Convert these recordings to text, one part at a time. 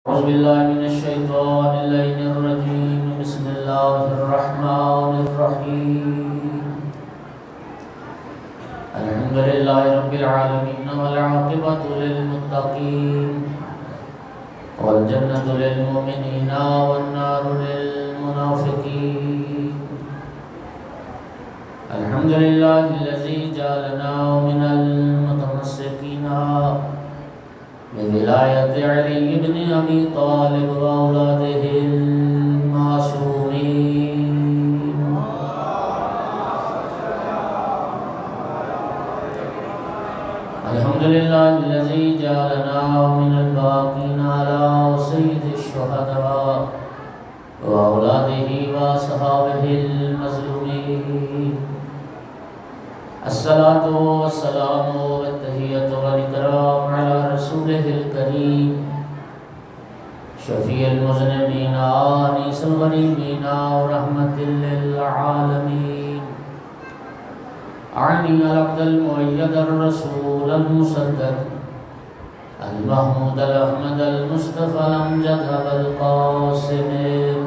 أعوذ بالله من الشيطان اللعين الرجيم. بسم الله الرحمن الرحيم. الحمد لله رب العالمين والعاقبة للمتقين والجنة للمؤمنين والنار للمنافقين. الحمد لله الذي جعلنا من المتمسكين بولاية علي بن أبي طالب وأولاده المعصومين. الحمد لله الذي جعلنا من الباقين على سيد الشهداء وأولاده وأصحابه المظلومين. الصلاة والسلام والتحية والإكرام على رسوله الكريم شفيع المذنبين آنس الغريبين ورحمة للعالمين. أعني العبد المؤيد الرسول المصدق المحمود الأحمد المصطفى الأمجد أبا القاسم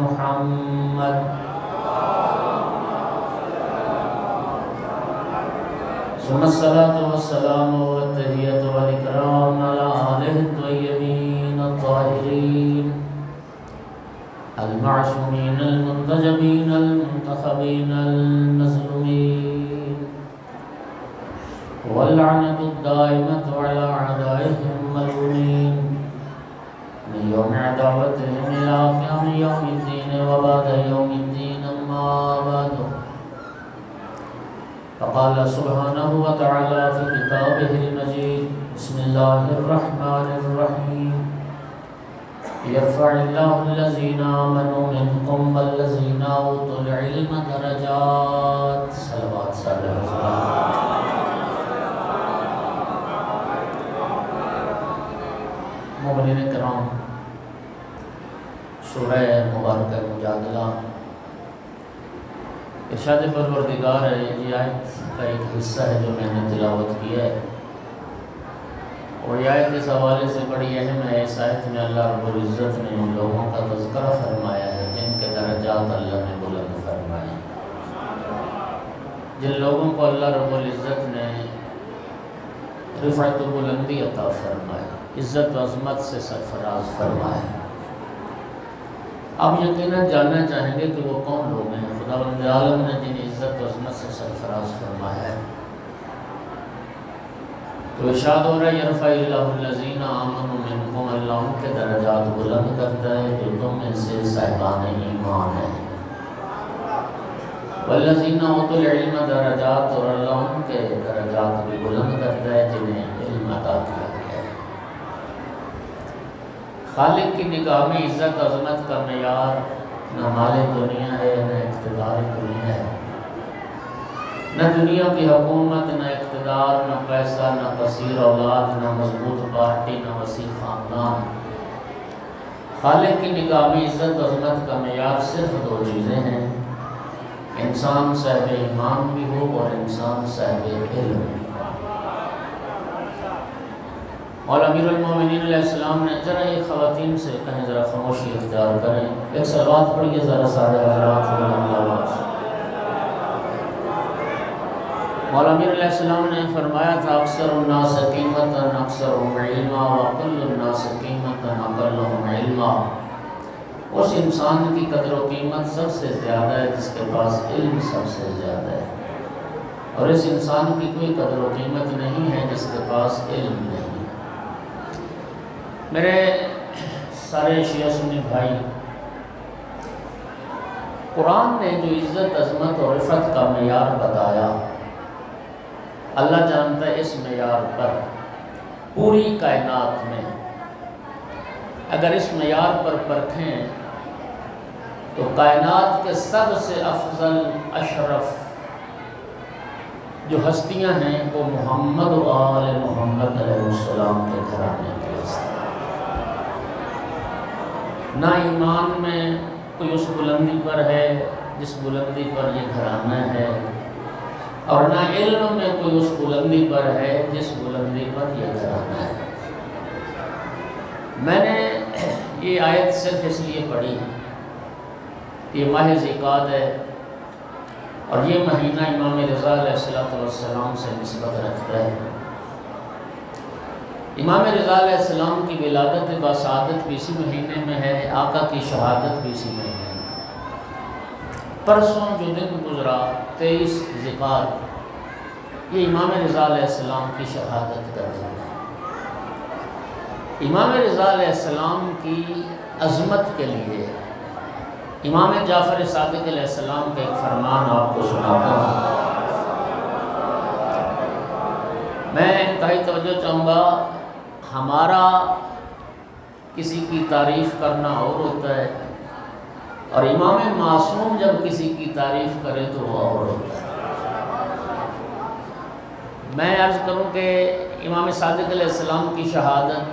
محمد ثم الصلاة والسلام والتحية والإكرام على آله الطيبين الطاهرين المعصومين المنتجبين المنتخبين المظلومين، واللعنة الدائمة على أعدائهم الملعونين من يوم عداوتهم إلى قيام يوم الدين وبعد يوم الدين. أما بعد، فقال سبحانه وتعالى في كتابه المجيد: بسم الله الرحمن الرحيم. يرفع الله الذين آمنوا منكم والذين أوتوا العلم درجات. صلوات مومنین کرام، سورہ مبارکہ مجادلہ ارشاد پروردگار ہے. یہ آیت کا ایک حصہ ہے جو میں نے تلاوت کیا ہے، اور یہ آیت اس حوالے سے بڑی اہم ہے. اس آیت میں اللہ رب العزت نے ان لوگوں کا تذکرہ فرمایا ہے جن کے درجات اللہ نے بلند فرمائے، جن لوگوں کو اللہ رب العزت نے رفعت و بلندی عطا فرمائے، عزت و عظمت سے سرفراز فرمائے. آپ یقیناً جاننا چاہیں گے کہ وہ کون لوگ ہیں خداوند عالم نے جن عزت و عظمت سے سرفراز فرمایا ہے. تو ارشاد ہو رہا ہے: یرفع اللہ الذین آمنوا منکم، اللہ ان کے درجات بلند کرتا ہے جو تم میں سے صاحبان ایمان ہیں. والذین اوتوا العلم درجات، اور اللہ ان کے درجات بھی بلند کرتا ہے جنہیں علم عطا کیا. خالق کی نگاہ میں عزت عظمت کا معیار نہ مال دنیا ہے، نہ اقتدار دنیا ہے، نہ دنیا کی حکومت، نہ اقتدار، نہ پیسہ، نہ کثیر اولاد، نہ مضبوط پارٹی، نہ وسیع خاندان. خالق کی نگاہ میں عزت عظمت کا معیار صرف دو چیزیں ہیں: انسان صاحب ایمان بھی ہو اور انسان صاحب علم بھی. اور امیر المومنین علیہ السلام نے ذرا یہ خواتین سے کہیں ذرا خاموشی اختیار کریں، ایک صلوات پڑھیے ذرا سارے حضرات. مولا امیر علیہ السلام نے فرمایا تھا: اکثر الناس قیمتا اکثرهم علما واقل الناس قیمتا اقلهم علما. اس انسان کی قدر و قیمت سب سے زیادہ ہے جس کے پاس علم سب سے زیادہ ہے، اور اس انسان کی کوئی قدر و قیمت نہیں ہے جس کے پاس علم نہیں. میرے سارے شیعہ سنی بھائی، قرآن نے جو عزت عظمت اور رفعت کا معیار بتایا، اللہ جانتا ہے اس معیار پر پوری کائنات میں اگر اس معیار پر پرکھیں تو کائنات کے سب سے افضل اشرف جو ہستیاں ہیں وہ محمد و آل محمد علیہ السلام کے گھرانے کی ہستی. نہ ایمان میں کوئی اس بلندی پر ہے جس بلندی پر یہ گھرانہ ہے، اور نہ علم میں کوئی اس بلندی پر ہے جس بلندی پر یہ گھرانہ ہے. میں نے یہ آیت صرف اس لیے پڑھی کہ یہ ماہ ذوالقعدہ ہے اور یہ مہینہ امام رضا علیہ السلام سے نسبت رکھتا ہے۔ امام رضا علیہ السلام کی ولادت باسعادت بھی اسی مہینے میں ہے، آقا کی شہادت بھی اسی مہینے میں۔ پرسوں جو دن گزرا 23 ذوالقعدہ، یہ امام رضا علیہ السلام کی شہادت کا دن ہے۔ امام رضا علیہ السلام کی عظمت کے لیے امام جعفر صادق علیہ السلام کا ایک فرمان آپ کو سناتا ہوں۔ میں انتہائی توجہ چاہوں گا، ہمارا کسی کی تعریف کرنا اور ہوتا ہے اور امام معصوم جب کسی کی تعریف کرے تو وہ اور ہوتا ہے۔ میں عرض کروں کہ امام صادق علیہ السلام کی شہادت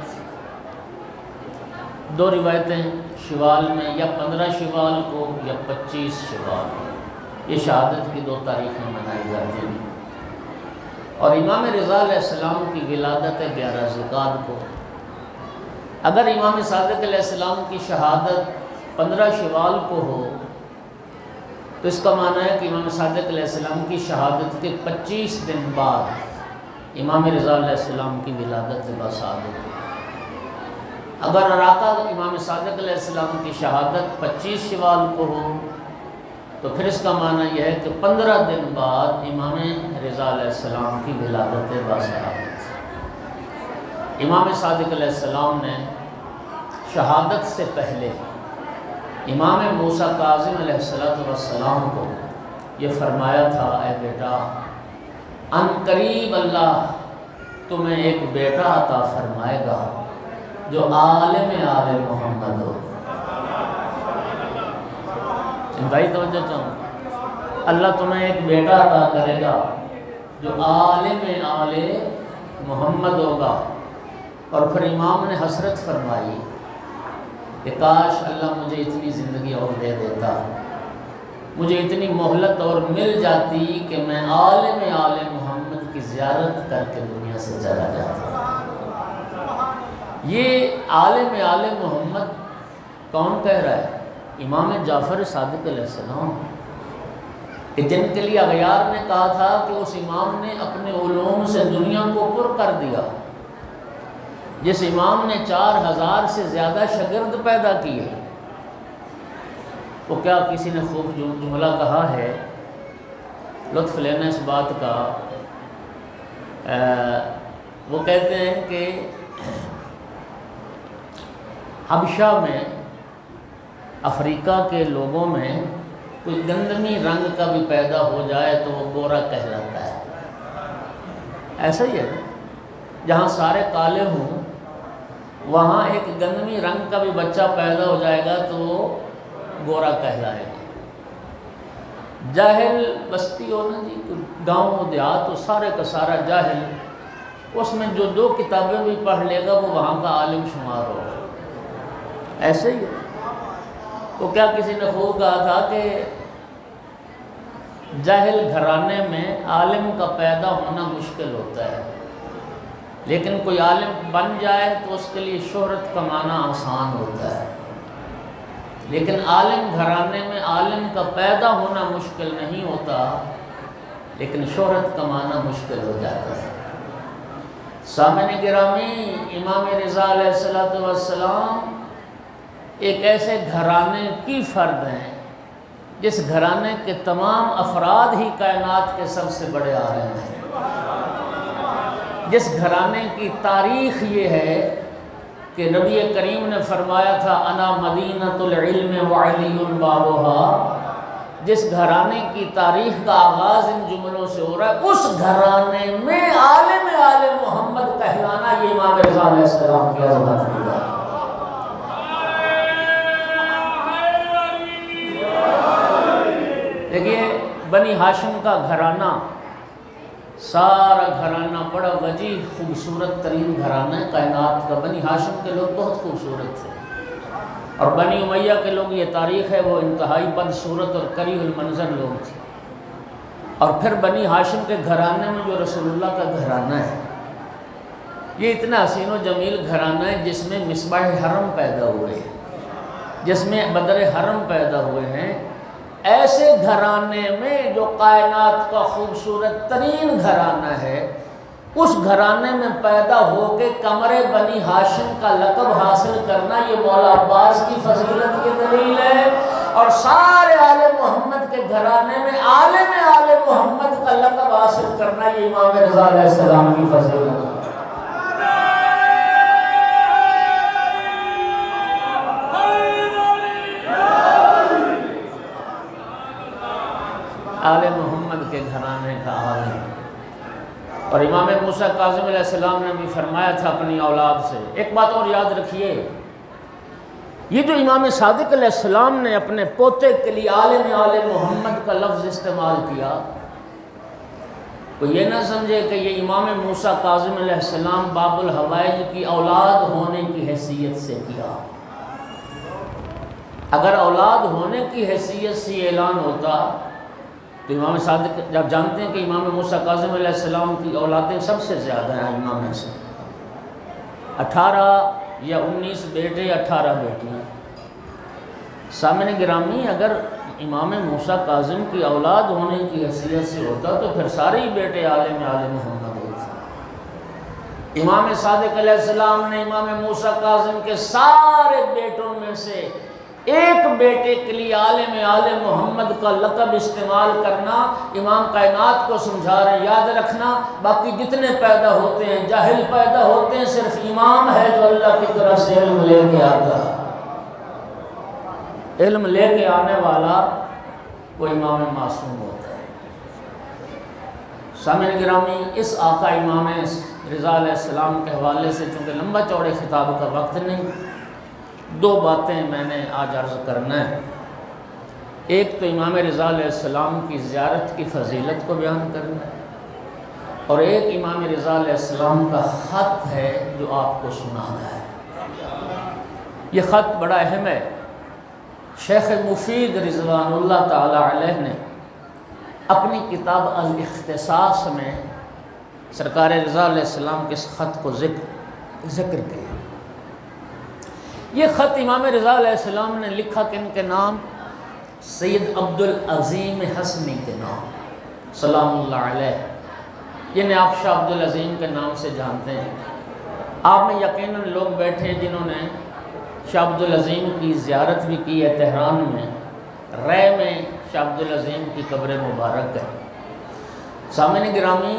2 روایتیں شوال میں، یا 15 شوال کو یا 25 شوال کو، یہ شہادت کی 2 تاریخیں منائی جاتی ہیں۔ اور امام رضا علیہ السلام کی ولادت ہے 11 ذوالقعدہ کو۔ اگر امام صادق علیہ السلام کی شہادت 15 شوال کو ہو تو اس کا معنی ہے کہ امام صادق علیہ السلام کی شہادت کے 25 دن بعد امام رضا علیہ السلام کی ولادت باسعادت ہے۔ اگر آقا امام صادق علیہ السلام کی شہادت 25 شوال کو ہو تو پھر اس کا معنی یہ ہے کہ 15 دن بعد امام رضا علیہ السلام کی ولادت باسعادت۔ امام صادق علیہ السلام نے شہادت سے پہلے امام موسیٰ کاظم علیہ السلام کو یہ فرمایا تھا، اے بیٹا، ان قریب اللہ تمہیں ایک بیٹا عطا فرمائے گا جو عالم آل محمد ہو۔ بھائی توجہ چاہوں، اللہ تمہیں ایک بیٹا عطا کرے گا جو عالم آل محمد ہوگا۔ اور پھر امام نے حسرت فرمائی کہ کاش اللہ مجھے اتنی زندگی اور دے دیتا، مجھے اتنی مہلت اور مل جاتی کہ میں عالم آل محمد کی زیارت کر کے دنیا سے چلا جاتا۔ یہ عالم آل محمد کون کہہ رہا ہے؟ امام جعفر صادق علیہ السلام، کہ جن کے لیے اغیار نے کہا تھا کہ اس امام نے اپنے علوم سے دنیا کو پر کر دیا، جس امام نے 4000 سے زیادہ شاگرد پیدا کیے، تو کیا کسی نے خوب جملہ کہا ہے، لطف لینا اس بات کا، وہ کہتے ہیں کہ حبشہ میں، افریقہ کے لوگوں میں کوئی گندمی رنگ کا بھی پیدا ہو جائے تو وہ گورا کہلاتا ہے۔ ایسا ہی ہے نا، جہاں سارے کالے ہوں وہاں ایک گندمی رنگ کا بھی بچہ پیدا ہو جائے گا تو وہ گورا کہلائے گا۔ جاہل بستی ہو نا جی، گاؤں دیہات ہو، سارے کا سارا جاہل، اس میں جو 2 کتابیں بھی پڑھ لے گا وہ وہاں کا عالم شمار ہوگا۔ ایسے ہی ہے۔ تو کیا کسی نے خوب کہا تھا کہ جاہل گھرانے میں عالم کا پیدا ہونا مشکل ہوتا ہے، لیکن کوئی عالم بن جائے تو اس کے لیے شہرت کمانا آسان ہوتا ہے۔ لیکن عالم گھرانے میں عالم کا پیدا ہونا مشکل نہیں ہوتا، لیکن شہرت کمانا مشکل ہو جاتا ہے۔ سامعین گرامی، امام رضا علیہ السلام ایک ایسے گھرانے کی فرد ہیں جس گھرانے کے تمام افراد ہی کائنات کے سب سے بڑے عالم ہیں، جس گھرانے کی تاریخ یہ ہے کہ نبی کریم نے فرمایا تھا انا مدینۃ العلم وعلی بابھا۔ جس گھرانے کی تاریخ کا آغاز ان جملوں سے ہو رہا ہے، اس گھرانے میں عالم آل محمد کہلانا یہ امام رضا علیہ السلام کی عظمت کی بات ہے۔ دیکھیے، بنی ہاشم کا گھرانہ، سارا گھرانہ بڑا وجیح خوبصورت ترین گھرانہ ہے کائنات کا۔ بنی ہاشم کے لوگ بہت خوبصورت تھے، اور بنی امیہ کے لوگ، یہ تاریخ ہے، وہ انتہائی بدصورت اور کریہ المنظر لوگ تھے۔ اور پھر بنی ہاشم کے گھرانے میں جو رسول اللہ کا گھرانہ ہے، یہ اتنا حسین و جمیل گھرانہ ہے جس میں مصباح حرم پیدا ہوئے ہیں۔ جس میں بدر حرم پیدا ہوئے ہیں، ایسے گھرانے میں جو کائنات کا خوبصورت ترین گھرانہ ہے، اس گھرانے میں پیدا ہو کے قمر بنی ہاشم کا لقب حاصل کرنا یہ مولا عباس کی فضیلت کی دلیل ہے، اور سارے آل محمد کے گھرانے میں عالم آل محمد کا لقب حاصل کرنا یہ امام رضا علیہ السلام کی فضیلت ہے۔ آل محمد کے گھرانے کا عالم۔ اور امام موسیٰ کاظم علیہ السلام نے بھی فرمایا تھا اپنی اولاد سے، ایک بات اور یاد رکھیے، یہ جو امام صادق علیہ السلام نے اپنے پوتے کے لیے عالم آل محمد کا لفظ استعمال کیا، تو یہ نہ سمجھے کہ یہ امام موسیٰ کاظم علیہ السلام باب الحوائج کی اولاد ہونے کی حیثیت سے کیا۔ اگر اولاد ہونے کی حیثیت سے یہ اعلان ہوتا تو امام صادق، جب جانتے ہیں کہ امام موسیٰ کاظم علیہ السلام کی اولادیں سب سے زیادہ ہیں امام سے، 18 یا 19 بیٹے، 18 بیٹیاں۔ سامعین گرامی، اگر امام موسیٰ کاظم کی اولاد ہونے کی حیثیت سے ہوتا تو پھر سارے ہی بیٹے عالم آل محمد ہوتے۔ امام صادق علیہ السلام نے امام موسیٰ کاظم کے سارے بیٹوں میں سے ایک بیٹے کے لیے عالم آل محمد کا لقب استعمال کرنا، امام کائنات کو سمجھا رہے ہیں یاد رکھنا، باقی جتنے پیدا ہوتے ہیں جاہل پیدا ہوتے ہیں، صرف امام ہے جو اللہ کی طرف سے علم لے کے آتا ہے۔ علم لے کے آنے والا وہ امام معصوم ہوتا ہے۔ سامعین گرامی، اس آقا امام رضا علیہ السلام کے حوالے سے چونکہ لمبا چوڑے خطاب کا وقت نہیں، دو باتیں میں نے آج عرض کرنا ہے۔ ایک تو امام رضا علیہ السلام کی زیارت کی فضیلت کو بیان کرنا ہے، اور ایک امام رضا علیہ السلام کا خط ہے جو آپ کو سنانا ہے۔ یہ خط بڑا اہم ہے۔ شیخ مفید رضوان اللہ تعالی علیہ نے اپنی کتاب الاختصاص میں سرکار رضا علیہ السلام کے اس خط کو ذکر کیا۔ یہ خط امام رضا علیہ السلام نے لکھا کن کے نام؟ سید عبدالعظیم حسنی کے نام، سلام اللہ علیہ، جنہیں آپ شاہ عبدالعظیم کے نام سے جانتے ہیں۔ آپ میں یقیناً لوگ بیٹھے ہیں جنہوں نے شاہ عبدالعظیم کی زیارت بھی کی ہے۔ تہران میں رے میں شاہ عبدالعظیم کی قبر مبارک ہے۔ سامعین گرامی،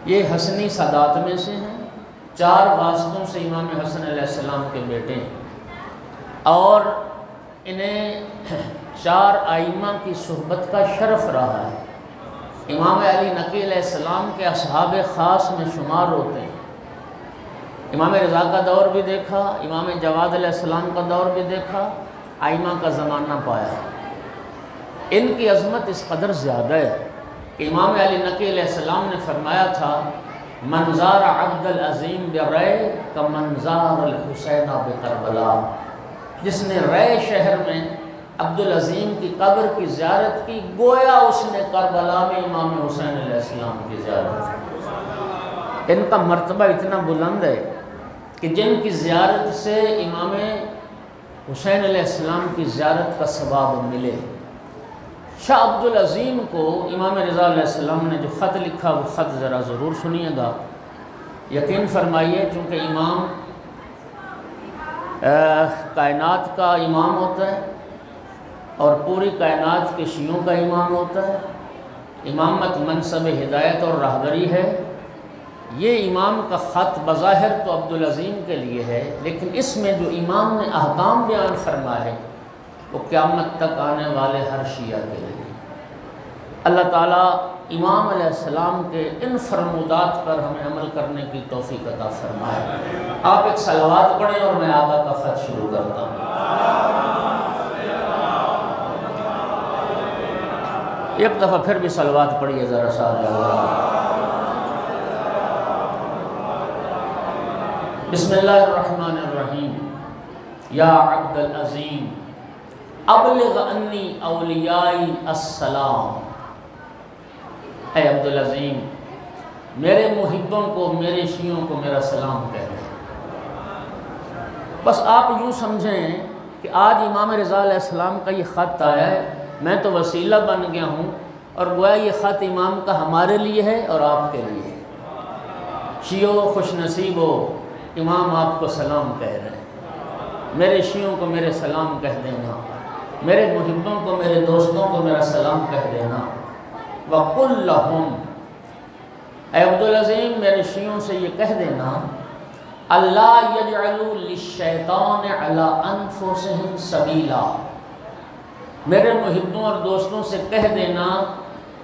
یہ حسنی سادات میں سے ہیں، 4 واسطوں سے امام حسن علیہ السلام کے بیٹے ہیں، اور انہیں 4 ائمہ کی صحبت کا شرف رہا ہے۔ امام علی نقی علیہ السلام کے اصحاب خاص میں شمار ہوتے ہیں۔ امام رضا کا دور بھی دیکھا، امام جواد علیہ السلام کا دور بھی دیکھا، ائمہ کا زمانہ پایا۔ ان کی عظمت اس قدر زیادہ ہے کہ امام علی نقی علیہ السلام نے فرمایا تھا، منظار عبد العظیم برے کا منظار الحسین بکربلا۔ جس نے رے شہر میں عبدالعظیم کی قبر کی زیارت کی، گویا اس نے کربلا میں امام حسین علیہ السلام کی زیارت کی۔ ان کا مرتبہ اتنا بلند ہے کہ جن کی زیارت سے امام حسین علیہ السلام کی زیارت کا ثواب ملے۔ شاہ عبدالعظیم کو امام رضا علیہ السلام نے جو خط لکھا وہ خط ذرا ضرور سنیے گا، یقین فرمائیے، چونکہ امام کائنات کا امام ہوتا ہے اور پوری کائنات کے شیعوں کا امام ہوتا ہے۔ امامت منصب ہدایت اور رہبری ہے۔ یہ امام کا خط بظاہر تو عبدالعظیم کے لیے ہے، لیکن اس میں جو امام نے احکام بیان فرمائے ہے وہ قیامت تک آنے والے ہر شیعہ کے لیے۔ اللہ تعالیٰ امام علیہ السلام کے ان فرمودات پر ہمیں عمل کرنے کی توفیق عطا فرمائے۔ آپ ایک صلوات پڑھیں اور میں آقا کا خط شروع کرتا ہوں۔ ایک دفعہ پھر بھی صلوات پڑھیے ذرا سارے اللہ۔ بسم اللہ الرحمن الرحیم۔ یا عبد العظیم ابلغ انی اولیائی السلام۔ اے عبدالعظیم، میرے محبوں کو، میرے شیعوں کو میرا سلام کہہ دیں۔ بس آپ یوں سمجھیں کہ آج امام رضا علیہ السلام کا یہ خط آیا ہے، میں تو وسیلہ بن گیا ہوں، اور گویا یہ خط امام کا ہمارے لیے ہے اور آپ کے لیے ہے۔ شیعو خوش نصیب ہو، امام آپ کو سلام کہہ رہے ہیں، میرے شیعوں کو میرے سلام کہہ دینا، میرے محبوں کو میرے دوستوں کو میرا سلام کہہ دینا۔ وَقُلْ لَهُمْ، اے عبدالعظیم میرے شیعوں سے یہ کہہ دینا، اللہ یجعلوا للشیطان علی انفسہم سبیلا، میرے محبوں اور دوستوں سے کہہ دینا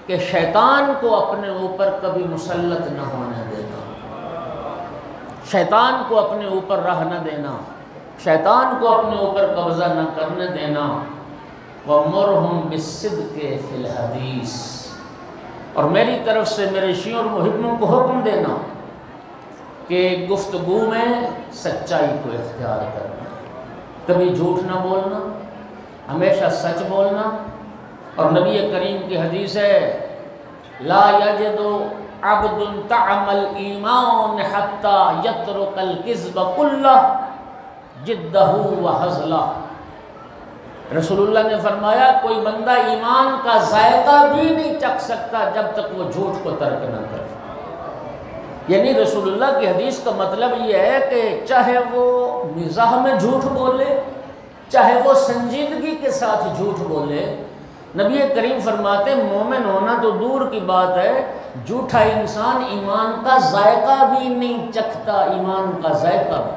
کہ شیطان کو اپنے اوپر کبھی مسلط نہ ہونے دینا، شیطان کو اپنے اوپر رہ نہ دینا، شیطان کو اپنے اوپر قبضہ نہ کرنے دینا۔ وَمُرْهُمْ بِالصِّدْقِ فِي الْحَدِيثِ، اور میری طرف سے میرے شیعوں اور محبوں کو حکم دینا کہ گفتگو میں سچائی کو اختیار کرنا، کبھی جھوٹ نہ بولنا، ہمیشہ سچ بولنا۔ اور نبی کریم کی حدیث ہے، لا یجد عبد طعم الایمان حتی یترک الکذب کلہ جدہ وہزلہ، رسول اللہ نے فرمایا کوئی بندہ ایمان کا ذائقہ بھی نہیں چکھ سکتا جب تک وہ جھوٹ کو ترک نہ کرے۔ یعنی رسول اللہ کی حدیث کا مطلب یہ ہے کہ چاہے وہ مزاح میں جھوٹ بولے، چاہے وہ سنجیدگی کے ساتھ جھوٹ بولے، نبی کریم فرماتے ہیں مومن ہونا تو دور کی بات ہے، جھوٹا انسان ایمان کا ذائقہ بھی نہیں چکھتا، ایمان کا ذائقہ بھی۔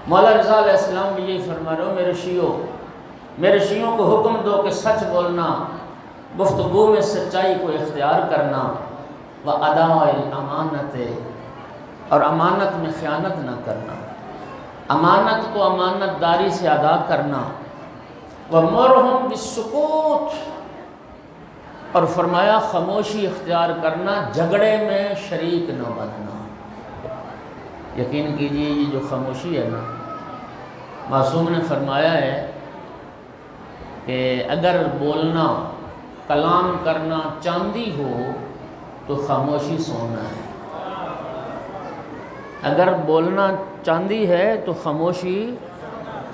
مولا رضا علیہ السلام بھی یہی فرما رہے ہو، میرے شیعوں کو حکم دو کہ سچ بولنا، گفتگو میں سچائی کو اختیار کرنا، وَأَدَاءِ الْأَمَانَةِ، اور امانت میں خیانت نہ کرنا، امانت کو امانت داری سے ادا کرنا۔ وَمُرْهُمْ بِالسُّكُوتِ، اور فرمایا خاموشی اختیار کرنا، جھگڑے میں شریک نہ بننا۔ یقین کیجئے یہ جو خاموشی ہے نا، معصوم نے فرمایا ہے کہ اگر بولنا، کلام کرنا چاندی ہو تو خاموشی سونا ہے، اگر بولنا چاندی ہے تو خاموشی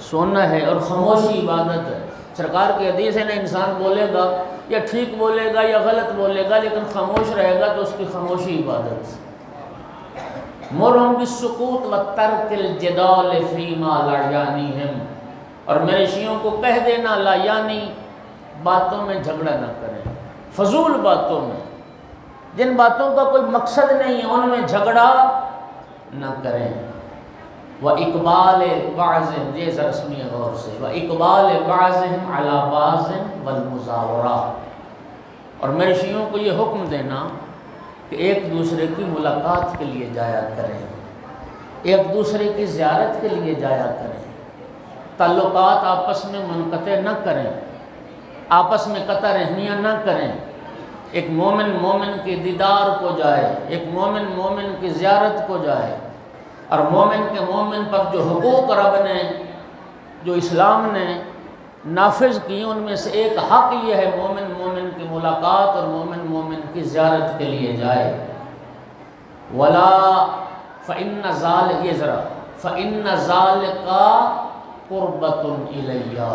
سونا ہے، اور خاموشی عبادت ہے۔ سرکار کی حدیث ہے نا، انسان بولے گا یا ٹھیک بولے گا یا غلط بولے گا لیکن خاموش رہے گا تو اس کی خاموشی عبادت ہے۔ مُرْهُمْ بِالسُّكُوتِ وَتَرْكِ الْجِدَالِ فِيمَا لَا يَعْنِيهِمْ، اور میرے شیعوں کو کہہ دینا لا یعنی باتوں میں جھگڑا نہ کریں، فضول باتوں میں، جن باتوں کا کوئی مقصد نہیں ہے ان میں جھگڑا نہ کریں۔ وَإِقْبَالِ بَعْضِهِمْ، یہ ذرا سنیے غور سے، وَإِقْبَالِ بَعْضِهِمْ عَلَى بَعْضٍ وَالْمُزَاوَرَةِ، اور میرے شیعوں کو یہ حکم دینا کہ ایک دوسرے کی ملاقات کے لیے جایا کریں، ایک دوسرے کی زیارت کے لیے جایا کریں، تعلقات آپس میں منقطع نہ کریں، آپس میں قطع رحمیاں نہ کریں۔ ایک مومن مومن کے دیدار کو جائے، ایک مومن مومن کی زیارت کو جائے، اور مومن کے مومن پر جو حقوق رب نے، جو اسلام نے نافذ کی، ان میں سے ایک حق یہ ہے مومن مومن کی ملاقات اور مومن مومن کی زیارت کے لیے جائے۔ ولا فإن ذلك، یہ ذرا فإن ذلك قربۃ الیہ،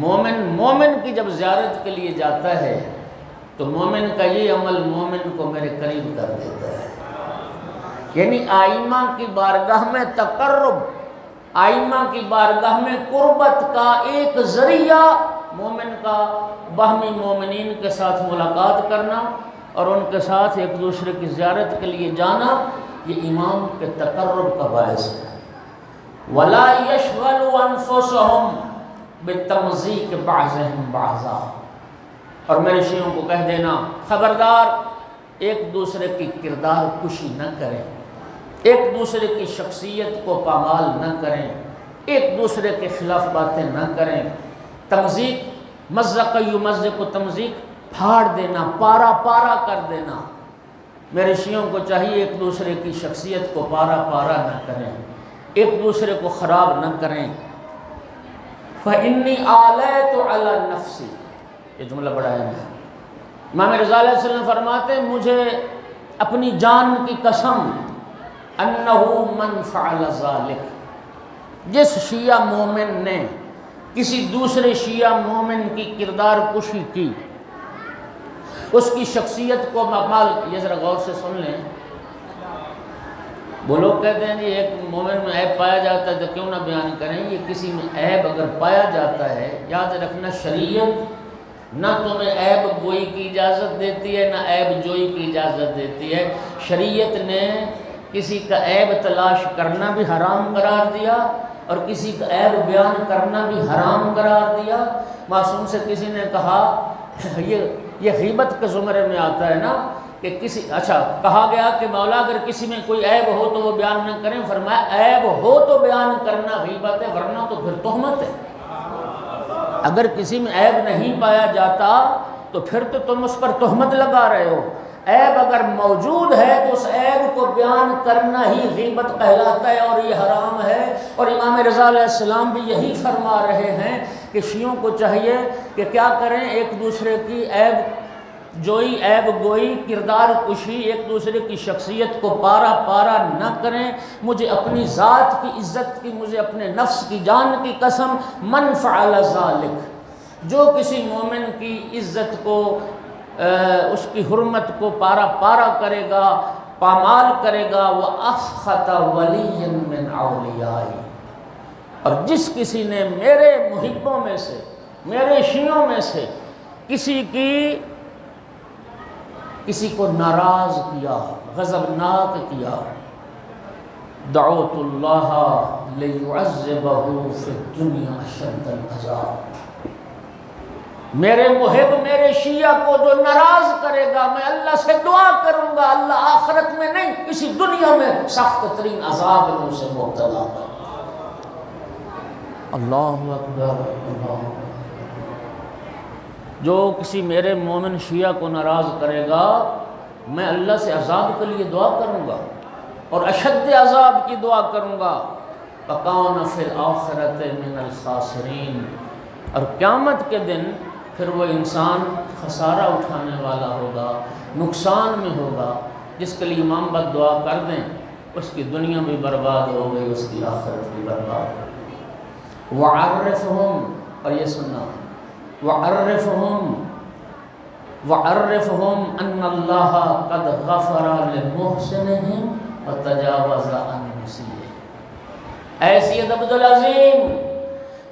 مومن مومن کی جب زیارت کے لیے جاتا ہے تو مومن کا یہ عمل مومن کو میرے قریب کر دیتا ہے۔ یعنی آئمہ کی بارگاہ میں تقرب، آئمہ کی بارگاہ میں قربت کا ایک ذریعہ مومن کا باہمی مومنین کے ساتھ ملاقات کرنا اور ان کے ساتھ ایک دوسرے کی زیارت کے لیے جانا، یہ امام کے تقرب کا باعث ہے۔ وَلَا يَشْغَلُوا أَنفُسَهُمْ بِالتَّمْزِيقِ بَعْضِهِمْ بَعْضًا، اور میرے شیعوں کو کہہ دینا خبردار ایک دوسرے کی کردار کشی نہ کریں، ایک دوسرے کی شخصیت کو پامال نہ کریں، ایک دوسرے کے خلاف باتیں نہ کریں۔ تمزیق، مزق یمزق، تمزیق پھاڑ دینا، پارا پارا کر دینا۔ میرے شیعوں کو چاہیے ایک دوسرے کی شخصیت کو پارا پارا نہ کریں، ایک دوسرے کو خراب نہ کریں۔ فَإِنِّي آلَيْتُ عَلَى النَّفْسِ، یہ جملہ بڑا اہم ہے۔ امام رضا علیہ السلام فرماتے ہیں مجھے اپنی جان کی قسم، انہو من فعل ذالک، جس شیعہ مومن نے کسی دوسرے شیعہ مومن کی کردار کشی کی، اس کی شخصیت کو مقال، یہ ذرا غور سے سن لیں، وہ لوگ کہتے ہیں جی ایک مومن میں عیب پایا جاتا ہے تو کیوں نہ بیان کریں، یہ کسی میں عیب اگر پایا جاتا ہے، یاد رکھنا شریعت نہ تمہیں عیب گوئی کی اجازت دیتی ہے نہ عیب جوئی کی اجازت دیتی ہے۔ شریعت نے کسی کا عیب تلاش کرنا بھی حرام قرار دیا اور کسی کا عیب بیان کرنا بھی حرام قرار دیا۔ معصوم سے کسی نے کہا، یہ غیبت کے زمرے میں آتا ہے نا، کہ کسی، اچھا کہا گیا کہ مولا اگر کسی میں کوئی عیب ہو تو وہ بیان نہ کریں، فرمایا عیب ہو تو بیان کرنا غیبت ہے، ورنہ تو پھر تہمت ہے۔ اگر کسی میں عیب نہیں پایا جاتا تو پھر تو تم اس پر تہمت لگا رہے ہو۔ عیب اگر موجود ہے تو اس عیب کو بیان کرنا ہی غیبت کہلاتا ہے اور یہ حرام ہے۔ اور امام رضا علیہ السلام بھی یہی فرما رہے ہیں کہ شیعوں کو چاہیے کہ کیا کریں، ایک دوسرے کی عیب جوئی، عیب گوئی، کردار کشی، ایک دوسرے کی شخصیت کو پارا پارا نہ کریں۔ مجھے اپنی ذات کی عزت کی، مجھے اپنے نفس کی جان کی قسم، من فعل ذلک، جو کسی مومن کی عزت کو، اس کی حرمت کو پارا پارا کرے گا، پامال کرے گا، وہ اسخط ولی من اولیائی، اور جس کسی نے میرے محبوں میں سے، میرے شیعوں میں سے کسی کو ناراض کیا، غضبناک کیا، دعوت اللہ لیعذبہ فی الدنیا اشد العذاب، میرے محب میرے شیعہ کو جو ناراض کرے گا میں اللہ سے دعا کروں گا اللہ آخرت میں نہیں اسی دنیا میں سخت ترین عذاب میں اسے مبتلا کر۔ اللہ اکبر، اللہ اکبر۔ جو کسی میرے مومن شیعہ کو ناراض کرے گا میں اللہ سے عذاب کے لیے دعا کروں گا اور اشد عذاب کی دعا کروں گا۔ فَكَانَ فِي الْآخِرَةِ مِنَ الْخَاسِرِينَ، اور قیامت کے دن پھر وہ انسان خسارہ اٹھانے والا ہوگا، نقصان میں ہوگا۔ جس کے لیے امام بد دعا کر دیں اس کی دنیا بھی برباد ہو گئی، اس کی آخرت بھی برباد ہو گئی۔ وَعَرِّفْهُمْ، اور یہ سننا، وَعَرِّفْهُمْ أَنَّ اللَّهَ قَدْ غَفَرَ لِمُحْسِنِهِمْ وَتَجَاوَزَ عَنْ مُسِيئِهِمْ۔ اے سید عبدالعظیم،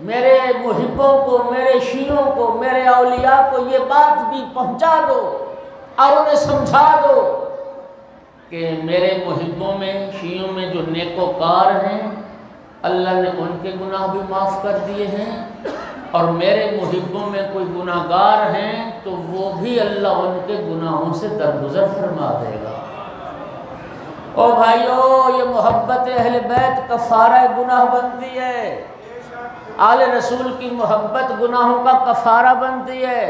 میرے محبوں کو، میرے شیعوں کو، میرے اولیاء کو یہ بات بھی پہنچا دو اور انہیں سمجھا دو کہ میرے محبوں میں، شیعوں میں جو نیکوکار ہیں اللہ نے ان کے گناہ بھی معاف کر دیے ہیں، اور میرے محبوں میں کوئی گناہ گار ہیں تو وہ بھی اللہ ان کے گناہوں سے درگزر فرما دے گا۔ او بھائیو، یہ محبت اہل بیت کفارہ گناہ بنتی ہے، آل رسول کی محبت گناہوں کا کفارہ بنتی ہے۔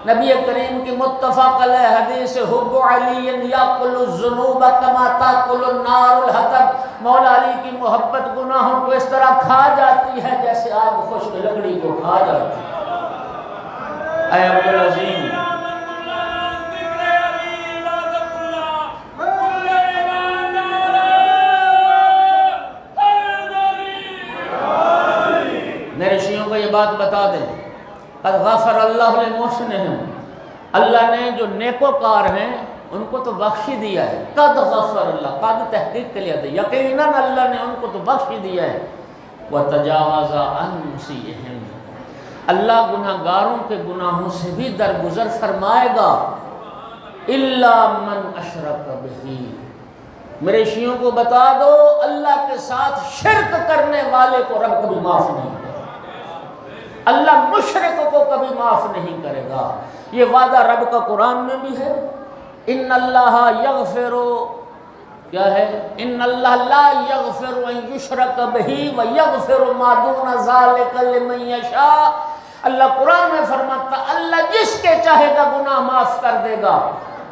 نبی کریم کی متفق علیہ حدیث حب علی یاکل الذنوب کما تاکل النار الحطب، مولا علی کی محبت گناہوں کو اس طرح کھا جاتی ہے جیسے آگ خشک لکڑی کو کھا جاتی ہے۔ اے عبدالعظیم، میرے شیعوں کو یہ بات بتا دیں، قد غفر اللہ للمحسنین، اللہ نے جو نیکوکار ہیں ان کو تو بخش دیا ہے۔ قد غفر اللہ، قد تحقیق کے لیے یقیناً اللہ نے ان کو تو بخش دیا ہے۔ وتجاوز عن مسیئہم، اللہ گناہ گاروں کے گناہوں سے بھی درگزر فرمائے گا۔ الا من اشرک بہ، میرے شیعوں کو بتا دو اللہ کے ساتھ شرک کرنے والے کو رب کبھی معاف نہیں کرے، اللہ مشرک کو کبھی معاف نہیں کرے گا۔ یہ وعدہ رب کا قرآن میں بھی ہے، ان اللہ یغفر، کیا ہے؟ ان اللہ لا یغفر ان یشرک بہ ویغفر ما دون ذلک لمن یشاء۔ اللہ قرآن میں فرماتا اللہ جس کے چاہے گا گناہ معاف کر دے گا،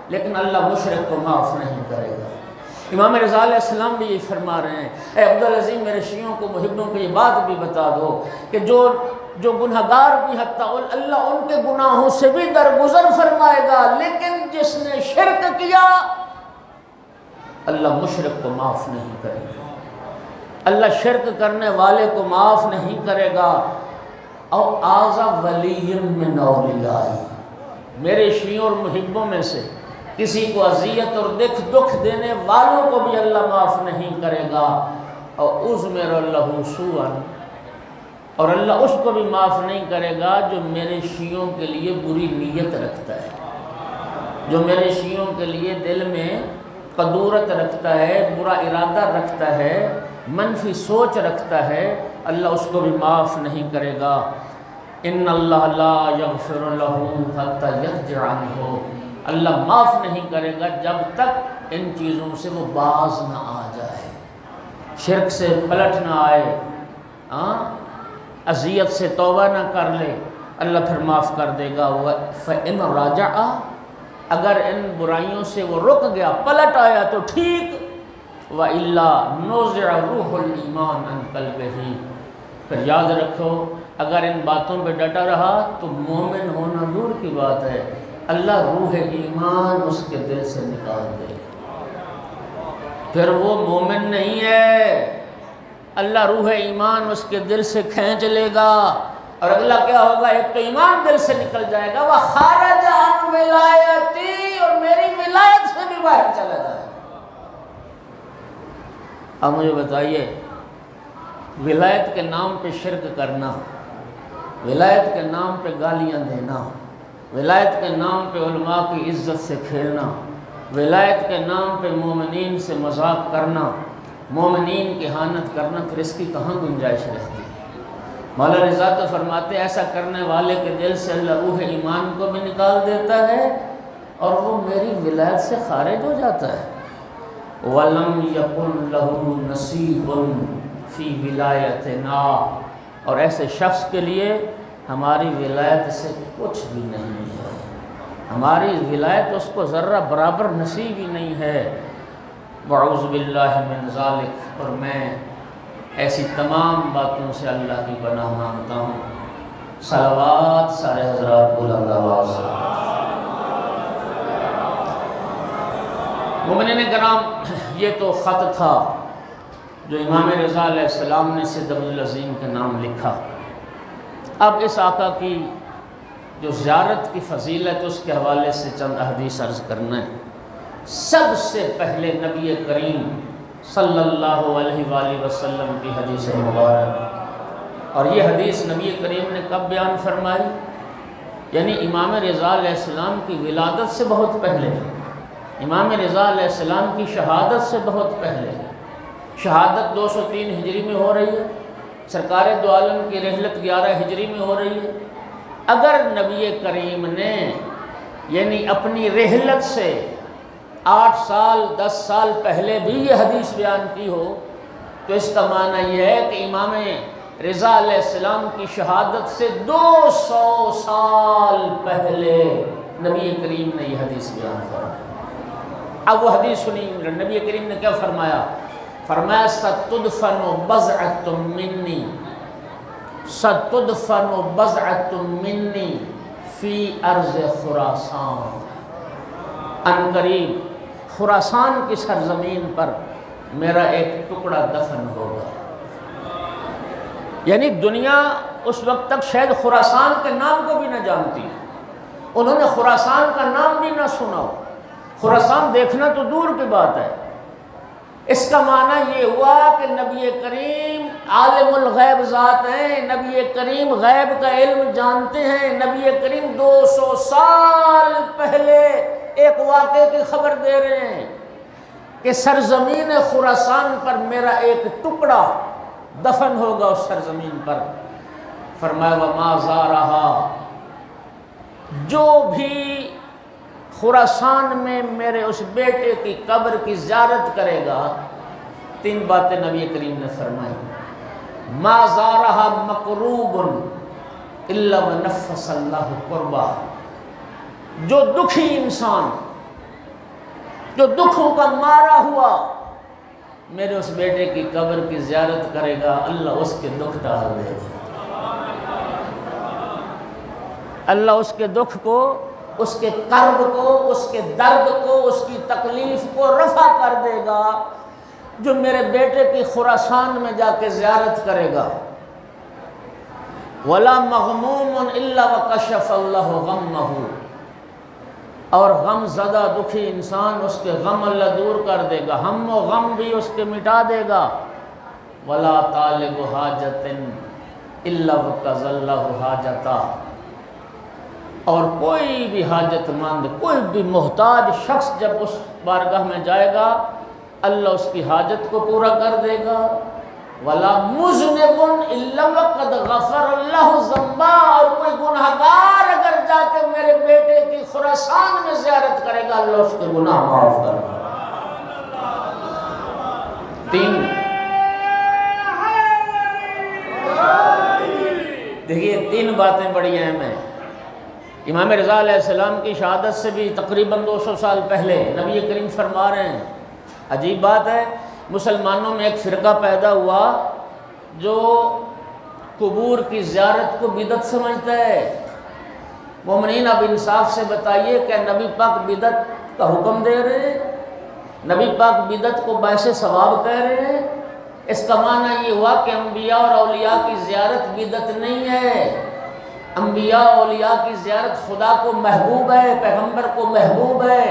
لیکن اللہ مشرک کو معاف نہیں کرے گا۔ امام رضا علیہ السلام بھی یہ فرما رہے ہیں، اے عبدالعظیم میرے شیعوں کو، محبوں کو یہ بات بھی بتا دو کہ جو گناہگار بھی حتیٰ اللہ ان کے گناہوں سے بھی درگزر فرمائے گا، لیکن جس نے شرک کیا اللہ مشرک کو معاف نہیں کرے گا۔ اللہ شرک کرنے والے کو معاف نہیں کرے گا۔ او آذا ولی من اولیائی، میرے شیعوں اور محبوں میں سے کسی کو اذیت اور دکھ دینے والوں کو بھی اللہ معاف نہیں کرے گا۔ اور اضمر لہ سوءا، اور اللہ اس کو بھی معاف نہیں کرے گا جو میرے شیعوں کے لیے بری نیت رکھتا ہے، جو میرے شیعوں کے لیے دل میں قدورت رکھتا ہے، برا ارادہ رکھتا ہے، منفی سوچ رکھتا ہے، اللہ اس کو بھی معاف نہیں کرے گا۔ ان اللہ لا یغفر لہ حتی یرجع عنہ، اللہ معاف نہیں کرے گا جب تک ان چیزوں سے وہ باز نہ آ جائے، شرک سے پلٹ نہ آئے، اذیت سے توبہ نہ کر لے، اللہ پھر معاف کر دے گا۔ فَإِنْ رَجَعَ، اگر ان برائیوں سے وہ رک گیا، پلٹ آیا تو ٹھیک، وَإِلَّا نُزِعَ رُوحُ الْإِيمَانِ عَنْ قَلْبِهِ، پھر یاد رکھو اگر ان باتوں پہ ڈٹا رہا تو مومن ہونا دور کی بات ہے، اللہ روح ایمان اس کے دل سے نکال دے، پھر وہ مومن نہیں ہے، اللہ روح ایمان اس کے دل سے کھینچ لے گا، اور اگلا کیا ہوگا؟ ایک تو ایمان دل سے نکل جائے گا، وَخَرَجَ عَنْ وِلَایَتِي، اور میری ولایت سے بھی باہر چلا جائے گا۔ اب مجھے بتائیے، ولایت کے نام پہ شرک کرنا، ولایت کے نام پہ گالیاں دینا، ولایت کے نام پہ علماء کی عزت سے کھیلنا، ولایت کے نام پہ مومنین سے مذاق کرنا، مومنین کی اہانت کرنا، پھر اس کی کہاں گنجائش رہتی ہے؟ مولا رضا تو فرماتے ایسا کرنے والے کے دل سے اللہ روح ایمان کو بھی نکال دیتا ہے اور وہ میری ولایت سے خارج ہو جاتا ہے۔ وَلَمْ يَكُنْ لَهُ نَصِيبٌ فِي وِلَایَتِنَا، اور ایسے شخص کے لیے ہماری ولایت سے کچھ بھی نہیں ہے، ہماری ولایت اس کو ذرہ برابر نصیب ہی نہیں ہے۔ وَأَعُوذُ بِاللَّهِ مِنْ ذَلِكَ، اور میں ایسی تمام باتوں سے اللہ کی پناہ مانگتا ہوں۔ صلوات سارے حضرات بلند آواز سے۔ مومنین کرام، یہ تو خط تھا جو امام رضا علیہ السلام نے سید عبد العظیم کے نام لکھا۔ اب اس آقا کی جو زیارت کی فضیلت اس کے حوالے سے چند احادیث عرض کرنا ہے۔ سب سے پہلے نبی کریم صلی اللہ علیہ وآلہ وسلم کی حدیث مبارک، اور یہ حدیث نبی کریم نے کب بیان فرمائی؟ یعنی امام رضا علیہ السلام کی ولادت سے بہت پہلے، امام رضا علیہ السلام کی شہادت سے بہت پہلے۔ شہادت 203 ہجری میں ہو رہی ہے، سرکار دو عالم کی رحلت 11 ہجری میں ہو رہی ہے۔ اگر نبی کریم نے یعنی اپنی رحلت سے 8 سال 10 سال پہلے بھی یہ حدیث بیان کی ہو تو اس کا معنی یہ ہے کہ امام رضا علیہ السلام کی شہادت سے 200 سال پہلے نبی کریم نے یہ حدیث بیان فرمائی۔ اب وہ حدیث سنی، نبی کریم نے کیا فرمایا؟ فرمایا ستدفن بضعۃ منی، ستدفن بضعۃ منی فی ارض خراسان، ان قریب خراسان کی سرزمین پر میرا ایک ٹکڑا دفن ہوگا۔ یعنی دنیا اس وقت تک شاید خراسان کے نام کو بھی نہ جانتی، انہوں نے خراسان کا نام بھی نہ سنا ہو، خراسان دیکھنا تو دور کی بات ہے۔ اس کا معنی یہ ہوا کہ نبی کریم عالم الغیب ذات ہیں، نبی کریم غیب کا علم جانتے ہیں، نبی کریم 200 سال پہلے ایک واقعے کی خبر دے رہے ہیں کہ سرزمین خراسان پر میرا ایک ٹکڑا دفن ہوگا اس سرزمین پر۔ فرمایا وما زارہا، جو بھی خراسان میں میرے اس بیٹے کی قبر کی زیارت کرے گا، 3 باتیں نبی کریم نے فرمائی۔ ما زارہا مقروب الا ونفس اللہ قربہ، جو دکھی انسان، جو دکھوں کا مارا ہوا میرے اس بیٹے کی قبر کی زیارت کرے گا، اللہ اس کے دکھ ڈال دے گا، اللہ اس کے دکھ کو، اس کے کرب کو، اس کے درد کو، اس کی تکلیف کو رفع کر دے گا۔ جو میرے بیٹے کی خراسان میں جا کے زیارت کرے گا، وَلَا مَغْمُومٌ إِلَّا وَكَشَفَ اللَّهُ غَمَّهُ، اور غم زدہ دکھی انسان اس کے غم اللہ دور کر دے گا، ہم و غم بھی اس کے مٹا دے گا۔ وَلَا طَالِبُ حَاجَةٍ إِلَّا وَقَضَى اللَّهُ حَاجَتَهُ، اور کوئی بھی حاجت مند، کوئی بھی محتاج شخص جب اس بارگاہ میں جائے گا، اللہ اس کی حاجت کو پورا کر دے گا۔ وَلَا مُذْنِبٌ إِلَّا وَقَدْ غَفَرَ اللَّهُ ذَنْبَهُ، اور کوئی گناہگار اگر جا کے میرے بیٹے کی خراسان میں زیارت کرے گا، اللہ اس کے گناہ معاف کر دے گا۔ دیکھیے تین باتیں بڑی اہم ہیں۔ امام رضا علیہ السلام کی شہادت سے بھی تقریباً 200 سال پہلے نبی کریم فرما رہے ہیں، عجیب بات ہے، مسلمانوں میں ایک فرقہ پیدا ہوا جو قبور کی زیارت کو بدعت سمجھتا ہے۔ مومنین اب انصاف سے بتائیے کہ نبی پاک بدعت کا حکم دے رہے ہیں؟ نبی پاک بدعت کو باعث ثواب کہہ رہے ہیں؟ اس کا معنی یہ ہوا کہ انبیاء اور اولیاء کی زیارت بدعت نہیں ہے۔ انبیاء اولیاء کی زیارت خدا کو محبوب ہے، پیغمبر کو محبوب ہے،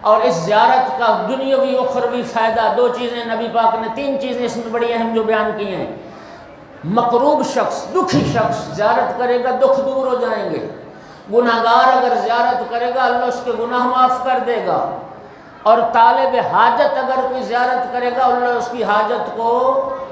اور اس زیارت کا دنیاوی و اخروی فائدہ، دو چیزیں نبی پاک نے، تین چیزیں اس میں بڑی اہم جو بیان کی ہیں۔ مقروب شخص، دکھی شخص زیارت کرے گا، دکھ دور ہو جائیں گے۔ گناہگار اگر زیارت کرے گا، اللہ اس کے گناہ معاف کر دے گا۔ اور طالب حاجت اگر کوئی زیارت کرے گا، اللہ اس کی حاجت کو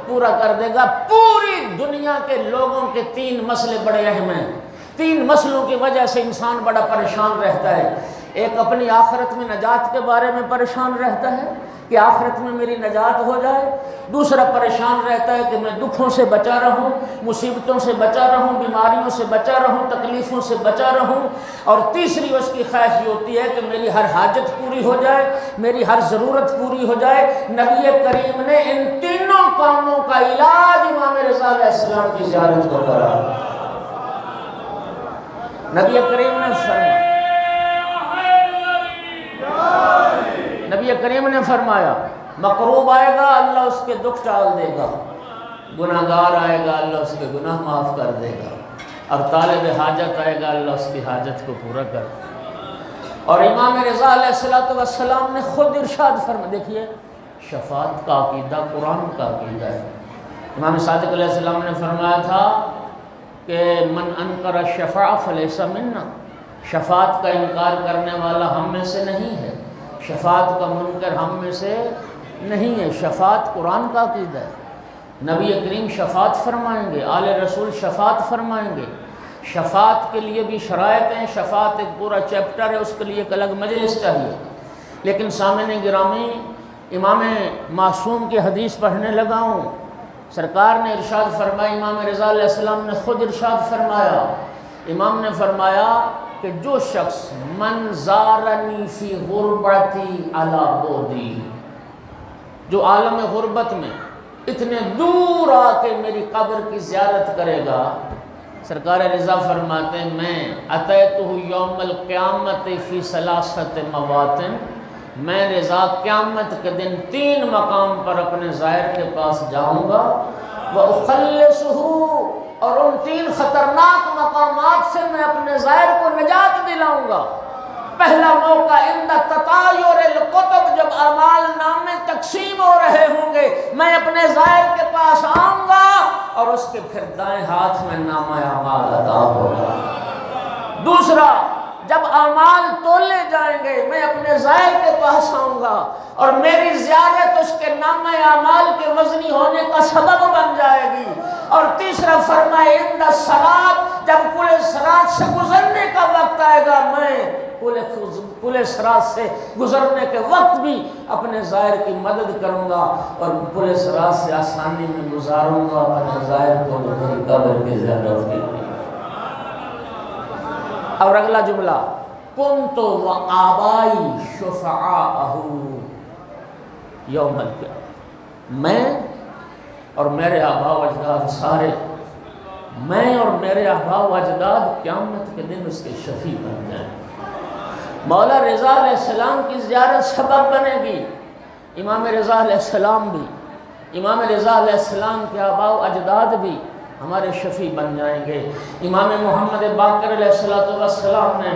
پورا کر دے گا۔ پوری دنیا کے لوگوں کے تین مسئلے بڑے اہم ہیں۔ تین مسئلوں کی وجہ سے انسان بڑا پریشان رہتا ہے۔ ایک اپنی آخرت میں نجات کے بارے میں پریشان رہتا ہے کہ آخرت میں میری نجات ہو جائے۔ دوسرا پریشان رہتا ہے کہ میں دکھوں سے بچا رہوں، مصیبتوں سے بچا رہوں، بیماریوں سے بچا رہوں، تکلیفوں سے بچا رہوں۔ اور تیسری اس کی خواہش یہ ہوتی ہے کہ میری ہر حاجت پوری ہو جائے، میری ہر ضرورت پوری ہو جائے۔ نبی کریم نے ان تینوں کاموں کا علاج امام رضا علیہ السلام کی زیارت کو کرا۔ نبی کریم نے فرمایا، نبی کریم نے فرمایا مقروب آئے گا، اللہ اس کے دکھ ٹال دے گا، گناہگار آئے گا، اللہ اس کے گناہ معاف کر دے گا، اور طالب حاجت آئے گا، اللہ اس کی حاجت کو پورا کر دے گا۔ اور امام رضا علیہ السلام نے خود ارشاد فرمایا، دیکھیے شفاعت کا عقیدہ قرآن کا عقیدہ ہے۔ امام صادق علیہ السلام نے فرمایا تھا کہ من انکر الشفاعہ فلیس منا، شفاعت کا انکار کرنے والا ہم میں سے نہیں ہے، شفاعت کا منکر ہم میں سے نہیں ہے۔ شفاعت قرآن کا عقیدہ ہے۔ نبی کریم شفاعت فرمائیں گے، آل رسول شفاعت فرمائیں گے۔ شفاعت کے لیے بھی شرائط ہیں، شفاعت ایک پورا چیپٹر ہے، اس کے لیے ایک الگ مجلس چاہیے۔ لیکن سامعین گرامی، امام معصوم کی حدیث پڑھنے لگا ہوں، سرکار نے ارشاد فرمایا، امام رضا علیہ السلام نے خود ارشاد فرمایا، امام نے فرمایا کہ جو شخص من زارنی فی غربتی علی بودی، جو عالم غربت میں اتنے دور آ کے میری قبر کی زیارت کرے گا، سرکار رضا فرماتے ہیں میں اتیتہ یوم القیامت فی ثلاثت مواطن، میں رضا قیامت کے دن 3 مقام پر اپنے زائر کے پاس جاؤں گا، وَأُخَلِّصُهُ، اور ان 3 خطرناک مقامات سے میں اپنے زائر کو نجات دلاؤں گا۔ پہلا موقع عند تطایر الکتب، جب اعمال نامے تقسیم ہو رہے ہوں گے، میں اپنے زائر کے پاس آؤں گا اور اس کے پھر دائیں ہاتھ میں نامہ اعمال عطا ہوگا۔ دوسرا، جب اعمال تولے جائیں گے، میں اپنے زائر کے پاس آؤں گا اور میری زیارت اس کے نامہ اعمال کے وزنی ہونے کا سبب بن جائے گی۔ اور تیسرا فرمائے عند الصراط، جب پل صراط سے گزرنے کا وقت آئے گا، میں پل صراط سے گزرنے کے وقت بھی اپنے زائر کی مدد کروں گا اور پل صراط سے آسانی میں گزاروں گا اپنے زائر کو میری قبر کی زیارت کے لیے۔ اور اگلا جملہ، کنت وآبائی شفعاءہ یوم القیامہ، میں اور میرے آبا و اجداد سارے، میں اور میرے آبا و اجداد قیامت کے دن اس کے شفیع بن جائیں۔ مولا رضا علیہ السلام کی زیارت سبب بنے گی امام رضا علیہ السلام بھی، امام رضا علیہ السلام کے آباء و اجداد بھی ہمارے شفیع بن جائیں گے۔ امام محمد باقر علیہ السلام نے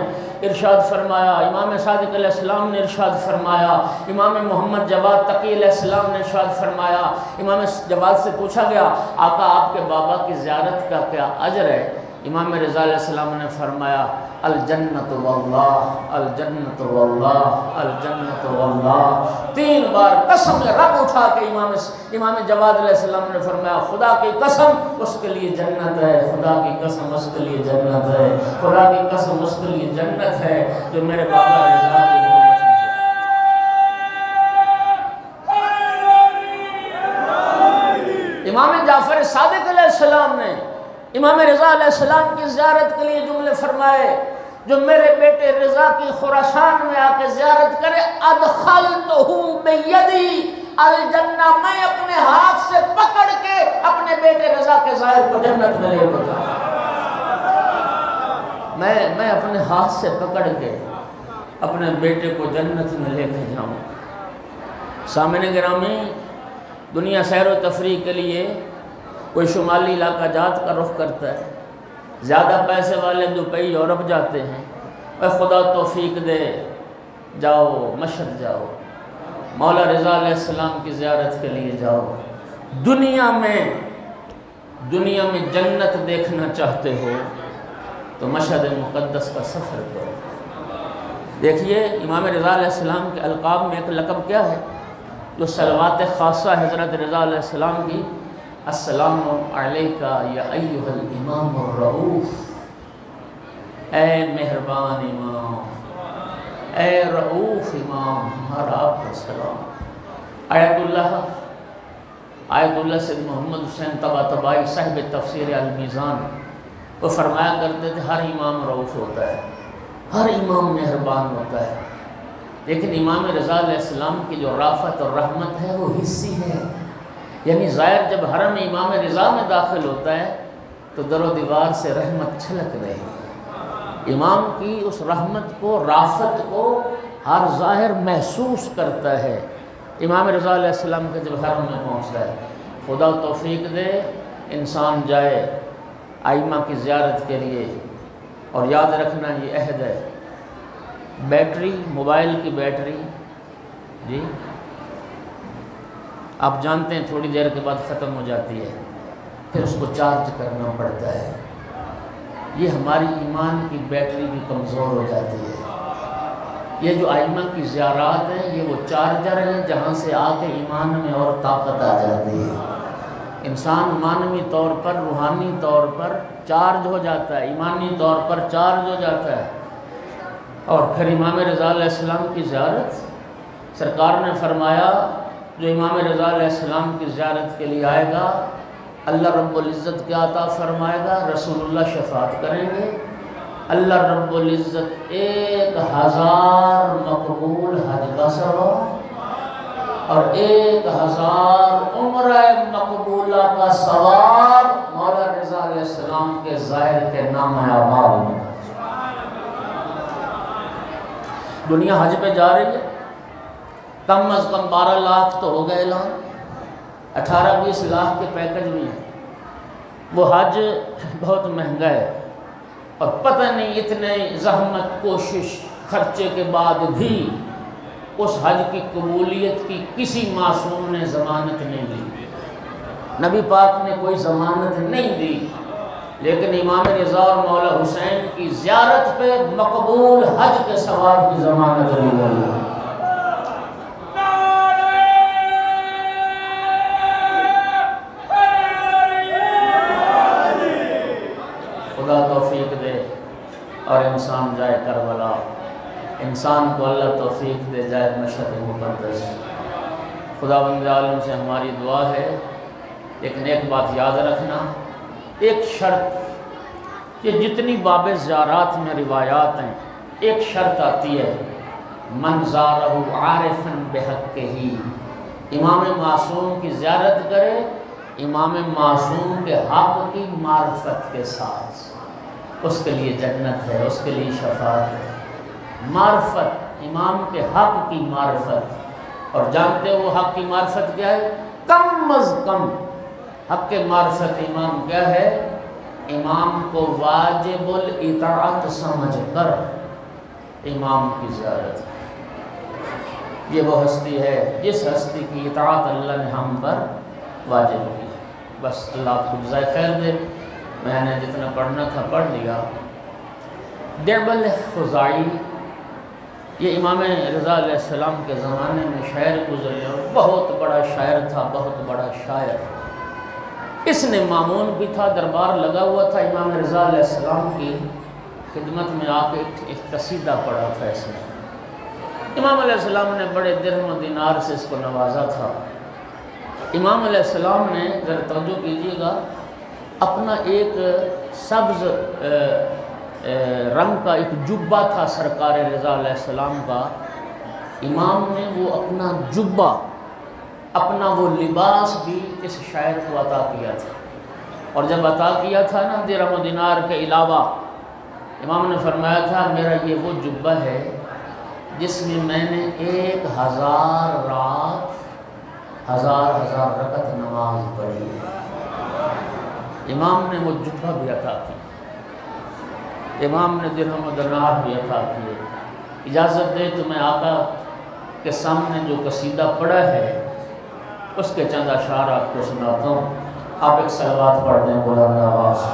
ارشاد فرمایا، امام صادق علیہ السلام نے ارشاد فرمایا، امام محمد جواد تقی علیہ السلام نے ارشاد فرمایا۔ امام جواد سے پوچھا گیا آقا آپ کے بابا کی زیارت کا کیا اجر ہے؟ امام رضا علیہ السلام نے فرمایا الجنت واللہ، الجنت واللہ، الجنت واللہ۔ 3 بار قسم رب اٹھا کے امام جواد علیہ السلام نے فرمایا خدا کی قسم اس کے لیے جنت ہے، خدا کی قسم اس کے لیے جنت ہے، خدا کی قسم اس کے لیے جنت ہے جو میرے بابا رضا کی امام جعفر صادق علیہ السلام نے امام رضا علیہ السلام کی زیارت کے لیے جملے فرمائے، جو میرے بیٹے رضا کی خراسان میں آ کے زیارت کرے ادخلتہ بیدی الجنہ، میں اپنے ہاتھ سے پکڑ کے اپنے بیٹے رضا کے ظاہر کو جنت میں لے جاؤں، میں اپنے ہاتھ سے پکڑ کے اپنے بیٹے کو جنت میں لے کے جاؤں۔ سامعین گرامی، دنیا سیر و تفریح کے لیے کوئی شمالی علاقہ جات کا رخ کرتا ہے، زیادہ پیسے والے دبئی یورپ جاتے ہیں، اے خدا توفیق دے جاؤ مشرق جاؤ، مولا رضا علیہ السلام کی زیارت کے لیے جاؤ۔ دنیا میں جنت دیکھنا چاہتے ہو تو مشہد مقدس کا سفر کرو۔ دیکھیے امام رضا علیہ السلام کے القاب میں ایک لقب کیا ہے جو صلوات خاصہ حضرت رضا علیہ السلام کی، السلام علیکہ یا ایہا الامام الرؤوف، اے مہربان امام، اے رؤوف امام، ہمارا آپ کا سلام۔ آیت اللہ سید محمد حسین طباطبائی صاحب تفسیر المیزان وہ فرمایا کرتے تھے ہر امام رؤوف ہوتا ہے، ہر امام مہربان ہوتا ہے، لیکن امام رضا علیہ السلام کی جو رافت اور رحمت ہے وہ حصی ہے، یعنی زائر جب حرم امام رضا میں داخل ہوتا ہے تو در و دیوار سے رحمت چھلک رہی ہے۔ امام کی اس رحمت کو، رافت کو ہر ظاہر محسوس کرتا ہے امام رضا علیہ السلام کے جب حرم میں پہنچتا ہے۔ خدا توفیق دے انسان جائے ائمہ کی زیارت کے لیے، اور یاد رکھنا یہ عہد ہے، بیٹری، موبائل کی بیٹری جی آپ جانتے ہیں تھوڑی دیر کے بعد ختم ہو جاتی ہے، پھر اس کو چارج کرنا پڑتا ہے۔ یہ ہماری ایمان کی بیٹری بھی کمزور ہو جاتی ہے۔ یہ جو ائمہ کی زیارات ہیں یہ وہ چارجر ہیں جہاں سے آ کے ایمان میں اور طاقت آ جاتی ہے، انسان معنوی طور پر، روحانی طور پر چارج ہو جاتا ہے، ایمانی طور پر چارج ہو جاتا ہے۔ اور پھر امام رضا علیہ السلام کی زیارت، سرکار نے فرمایا جو امام رضا علیہ السلام کی زیارت کے لیے آئے گا اللہ رب العزت کیا عطا فرمائے گا؟ رسول اللہ شفاعت کریں گے، اللہ رب العزت 1000 مقبول حج کا ثواب اور 1000 عمرہ مقبولہ کا ثواب مولا رضا علیہ السلام کے ظاہر کے نام اعمال میں۔ دنیا حج پہ جا رہی ہے، کم از کم 12 لاکھ تو ہو گئے اعلان، 18-20 لاکھ کے پیکج بھی ہیں۔ وہ حج بہت مہنگا ہے اور پتہ نہیں اتنے زحمت، کوشش، خرچے کے بعد بھی اس حج کی قبولیت کی کسی معصوم نے ضمانت نہیں دی، نبی پاک نے کوئی ضمانت نہیں دی، لیکن امام رضا اور مولا حسین کی زیارت پہ مقبول حج کے ثواب کی ضمانت دی گئی ہے۔ خدا توفیق دے اور انسان جائے کربلا، انسان کو اللہ توفیق دے جائے مشہد مقدس۔ خدا بند عالم سے ہماری دعا ہے، لیکن ایک بات یاد رکھنا، ایک شرط، یہ جتنی باب زیارات میں روایات ہیں ایک شرط آتی ہے، من زارہ عارفا بحقہ، امام معصوم کی زیارت کرے امام معصوم کے حق کی معرفت کے ساتھ، اس کے لیے جنت ہے، اس کے لیے شفاعت ہے۔ معرفت، امام کے حق کی معرفت، اور جانتے ہو حق کی معرفت کیا ہے؟ کم از کم حق کے معرفت امام کیا ہے؟ امام کو واجب الاطاعت سمجھ کر امام کی زیارت. یہ وہ ہستی ہے جس ہستی کی اطاعت اللہ نے ہم پر واجب کی. بس اللہ آپ کو جزائے خیر دے. میں نے جتنا پڑھنا تھا پڑھ لیا. دعب الخزاعی یہ امام رضا علیہ السلام کے زمانے میں شاعر گزرے اور بہت بڑا شاعر تھا، بہت بڑا شاعر. اس نے مامون بھی تھا، دربار لگا ہوا تھا. امام رضا علیہ السلام کی خدمت میں آ کے ایک قصیدہ پڑھا تھا اس نے. امام علیہ السلام نے بڑے درہم و دینار سے اس کو نوازا تھا. امام علیہ السلام نے ذرا توجہ کیجیے گا، اپنا ایک سبز رنگ کا ایک جبہ تھا سرکار رضا علیہ السلام کا. امام نے وہ اپنا جبہ، اپنا وہ لباس بھی اس شاعر کو عطا کیا تھا. اور جب عطا کیا تھا نا درہم و دینار کے علاوہ، امام نے فرمایا تھا میرا یہ وہ جبہ ہے جس میں میں نے 1000 رات 1000 رکعت نماز پڑھی ہے. امام نے وہ جبہ بھی عطا کیا، امام نے درہم و دینار بھی عطا کیے. اجازت دے تو میں آقا کے سامنے جو قصیدہ پڑھا ہے اس کے چند اشعار آپ کو سناتا ہوں. آپ ایک صلوات پڑھ دیں بلند آواز.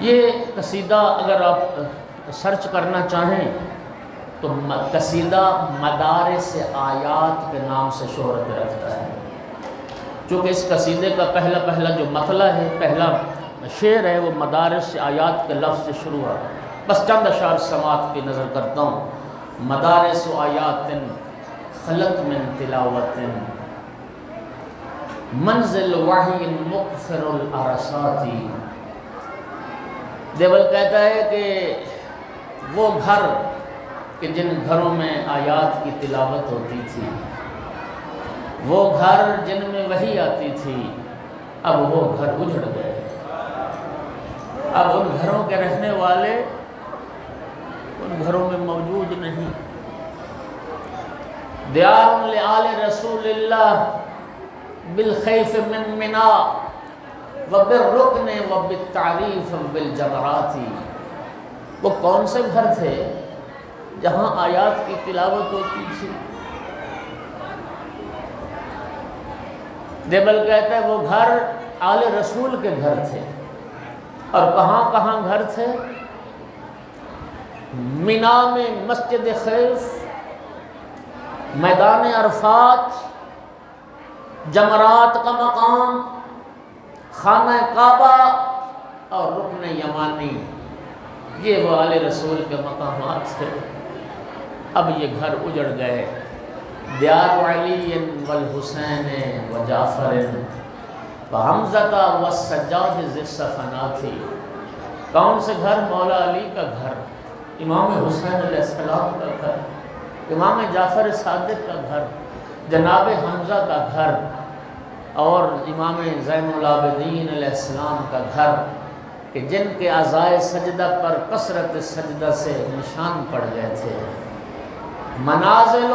یہ قصیدہ اگر آپ سرچ کرنا چاہیں تو قصیدہ مدارس آیات کے نام سے شہرت رکھتا ہے. چونکہ اس قصیدے کا پہلا جو مطلع ہے، پہلا شعر ہے، وہ مدارس آیات کے لفظ سے شروع ہے. بس چند اشعار سماعت کی نظر کرتا ہوں. مدارس آیات خلق من تلاوت منزل وحی مغفر الارساتی. دیول کہتا ہے کہ وہ گھر کہ جن گھروں میں آیات کی تلاوت ہوتی تھی، وہ گھر جن میں وحی آتی تھی، اب وہ گھر اجڑ گئے. اب ان گھروں کے رہنے والے ان گھروں میں موجود نہیں. دیار لآل رسول اللہ بالخیف من منا وبالرکن وبالتعریف بالجمرات. وہ کون سے گھر تھے جہاں آیات کی تلاوت ہوتی تھی؟ دیبل کہتا ہے وہ گھر آل رسول کے گھر تھے. اور کہاں کہاں گھر تھے؟ منا میں مسجد خیف، میدان عرفات، جمرات کا مقام، خانہ کعبہ اور رکن یمانی. یہ وہ آل رسول کے مقامات تھے. اب یہ گھر اجڑ گئے. دیار علی والحسین وجعفر وحمزہ والسجاد ذی الصفنات. کون سے گھر؟ مولا علی کا گھر، امام حسین علیہ السلام کا گھر، امام جعفر صادق کا گھر، جناب حمزہ کا گھر اور امام زین العابدین علیہ السلام کا گھر، کہ جن کے اعضائے سجدہ پر کثرت سجدہ سے نشان پڑ گئے تھے. منازل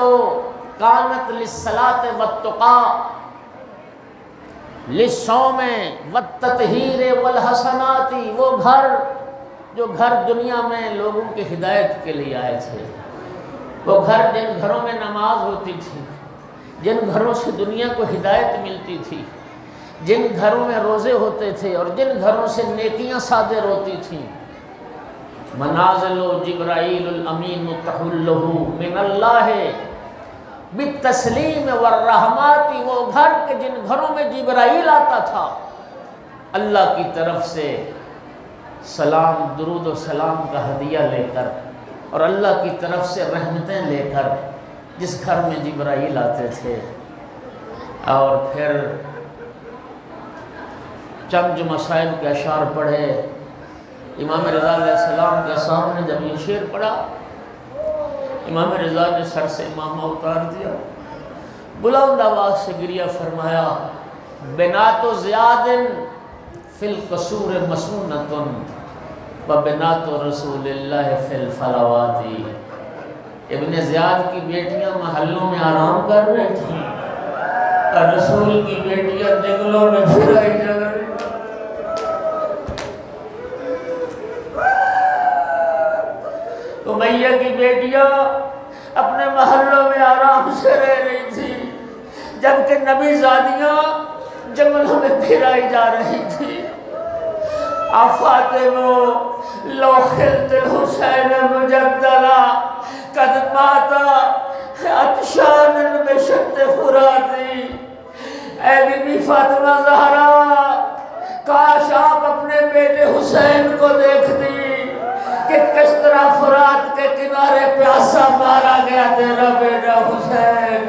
کانت للصلاۃ والتقا للصوم والتطہیر والحسنات. وہ گھر جو گھر دنیا میں لوگوں کی ہدایت کے لیے آئے تھے، وہ گھر جن گھروں میں نماز ہوتی تھی، جن گھروں سے دنیا کو ہدایت ملتی تھی، جن گھروں میں روزے ہوتے تھے اور جن گھروں سے نیکیاں صادر ہوتی تھیں. منازل جبرائیل الامین متحلہ من اللہ بالتسلیم والرحمات. وہ گھر کے جن گھروں میں جبرائیل آتا تھا اللہ کی طرف سے سلام، درود و سلام کا ہدیہ لے کر اور اللہ کی طرف سے رحمتیں لے کر، جس گھر میں جبرائیل آتے تھے. اور پھر چند جو مصائب کے اشعار پڑھے. امام رضا علیہ السلام کے سامنے جب یہ شعر پڑھا، امام رضا نے سر سے امامہ اتار دیا، بلند آواز سے گریہ فرمایا، بنات زیاد فی القصور مسونۃ وبنات رسول اللہ فی الفلوات، ابن زیاد کی بیٹیاں محلوں میں آرام کر رہی تھیں اور رسول کی بیٹیاں جنگلوں میں پھرائی جا رہی تھیں۔ امیہ کی بیٹیاں اپنے محلوں میں آرام سے رہ رہی تھی، جبکہ نبی زادیاں جنگلوں میں پھرائی جا رہی تھی۔ فاطمہ لو خلت حسین مجدلا قد ماتا عطشان بشت فراتی، اے بی بی فاطمہ زہرا، کاش آپ اپنے بیٹے حسین کو دیکھتی کہ کس طرح فرات کے کنارے پیاسا مارا گیا تیرا بیٹا حسین۔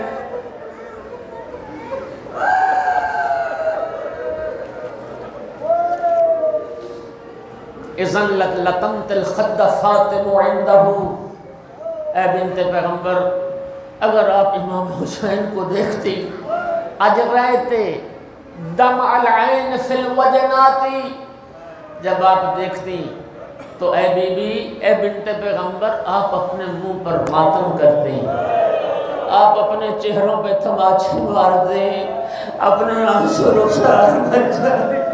اذن لطمت الخد فاطم عنده، اے بنت پیغمبر اگر آپ امام حسین کو دیکھتی، اجرائتے دمع العین فی الوجنات، جب آپ دیکھتی تو اے بی بی، اے بنت پیغمبر آپ اپنے منہ پر ماتم کرتے، آپ اپنے چہروں پہ تماچے مار دیں، اپنے آنسو رخسار بن جائیں۔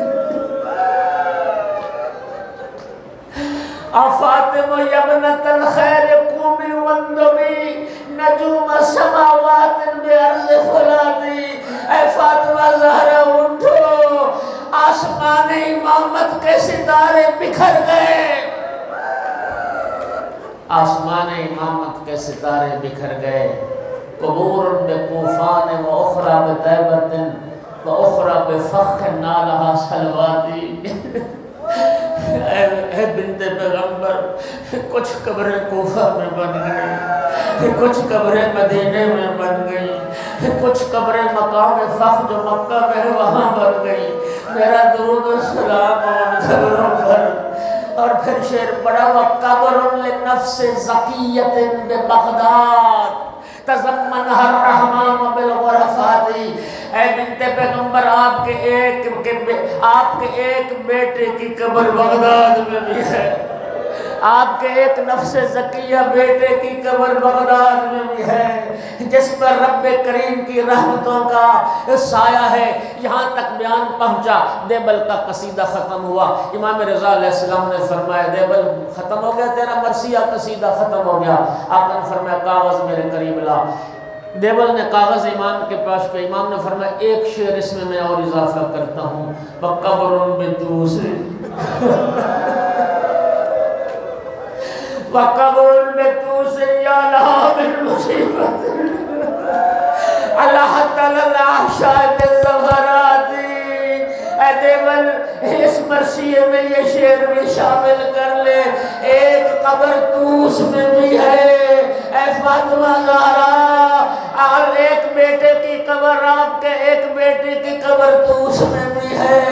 فاطمہ یبنت الخیر قومی وندمی نجوم سماوات بیارض فلاتی، اے فاطمہ زہرا اٹھو، آسمان امامت کے ستارے بکھر گئے، آسمان امامت کے ستارے بکھر گئے۔ قبور بکوفان و اخرى بطیبت و اخرى بفخ نالہا سلواتی، اے بنت پیغمبر کچھ قبریں کوفہ میں بن گئی، کچھ قبریں مدینے میں بن گئی، کچھ قبریں مقام فخر جو مکہ میں ہے وہاں بن گئی، میرا درود و سلام ان قبروں پر۔ اور پھر شعر پڑھا وَقَبْرٌ لِنَفْسِ زَكِيَّةٍ بِبَغْدَادَ تَزَمَّنَهَا الرَّحْمَانُ بِالْغُرَفَاتِ، اے بنت پیغمبر آپ کے ایک بیٹے کی قبر بغداد میں بھی ہے، آپ کے ایک نفس زکیہ بیٹے کی قبر بغداد میں بھی ہے، جس پر رب کریم کی رحمتوں کا سایہ ہے۔ یہاں تک بیان پہنچا، دیبل کا قصیدہ ختم ہوا۔ امام رضا علیہ السلام نے فرمایا دیبل ختم ہو گیا، تیرا مرثیہ قصیدہ ختم ہو گیا۔ آپ نے فرمایا کاغذ میرے قریب لا۔ دیبل نے کاغذ امام کے پاس پہ، امام نے فرمایا ایک شعر اس میں اور اضافہ کرتا ہوں، وَقَبْرٌ بِتُوسِ وَقَبْرٌ بِتُوسِ یا لہا من مصیبت اللہ تعالی العشاء بالزغرات۔ اے دیبل اس مرثیے میں یہ شعر بھی شامل کر لے، ایک قبر توس میں بھی ہے، اے فاطمہ زہرا، اور ایک بیٹے کی قبر آپ کے ایک بیٹے کی قبر توس میں بھی ہے،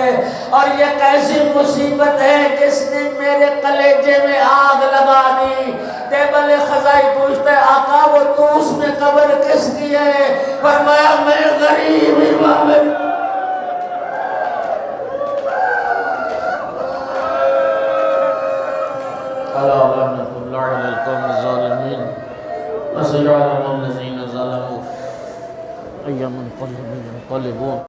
اور یہ کیسی مصیبت ہے جس نے میرے کلیجے میں آگ لگا دی۔ دیبل خزائی پوچھتا ہے آقا وہ توس میں قبر کس کی ہے؟ فرمایا میں غریب امام لعنت اللہ علی القوم الظالمین وسيعلم الذين ظلموا أي منقلب ينقلبون۔